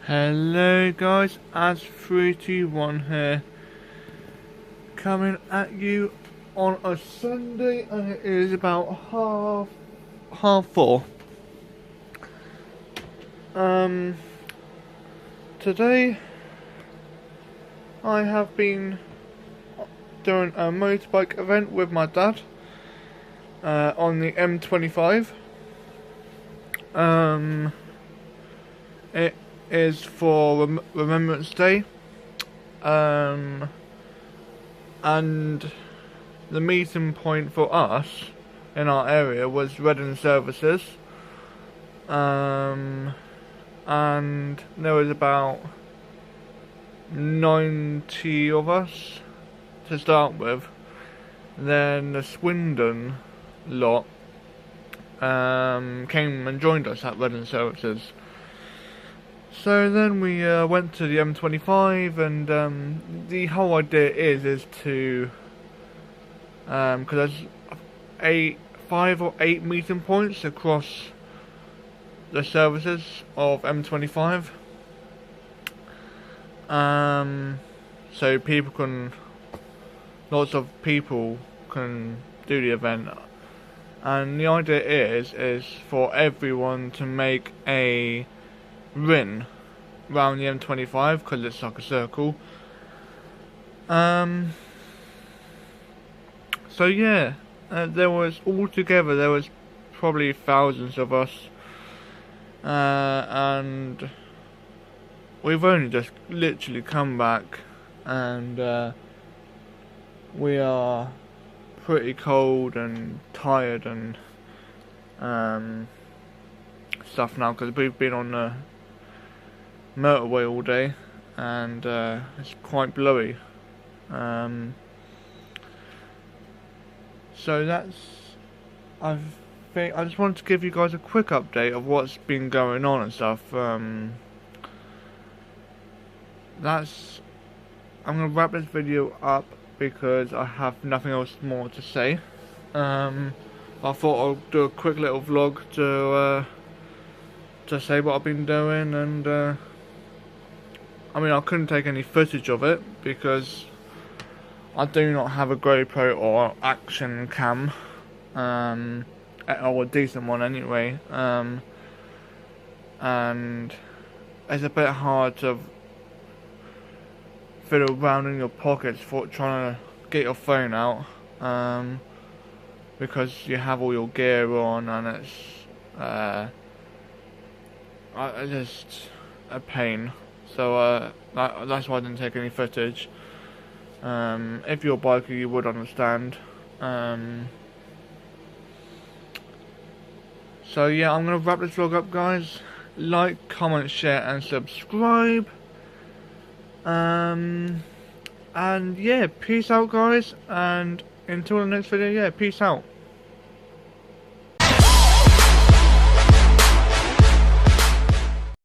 Hello guys, as 321 here, coming at you on a Sunday, and it is about half four. Today I have been doing a motorbike event with my dad on the M25. It is for Remembrance Day, and the meeting point for us in our area was Reading Services, and there was about 90 of us to start with. Then the Swindon lot came and joined us at Reading Services. So then we went to the M25, and the whole idea is to, because there's 5 or 8 meeting points across the services of M25. So lots of people can do the event, and the idea is for everyone to make a ring round the M25, because it's like a circle. So yeah, there was probably thousands of us, and we've only just literally come back, and we are pretty cold and tired and stuff now, because we've been on the motorway all day, and it's quite blowy. So I just wanted to give you guys a quick update of what's been going on and stuff. I'm gonna wrap this video up because I have nothing else more to say. I thought I'll do a quick little vlog to say what I've been doing, and I mean, I couldn't take any footage of it because I do not have a GoPro or action cam, or a decent one anyway, and it's a bit hard to fiddle around in your pockets for trying to get your phone out, because you have all your gear on, and it's just a pain. So that's why I didn't take any footage. If you're a biker, you would understand. So yeah, I'm gonna wrap this vlog up, guys. Like, comment, share, and subscribe. And yeah, peace out, guys. And until the next video, yeah, peace out.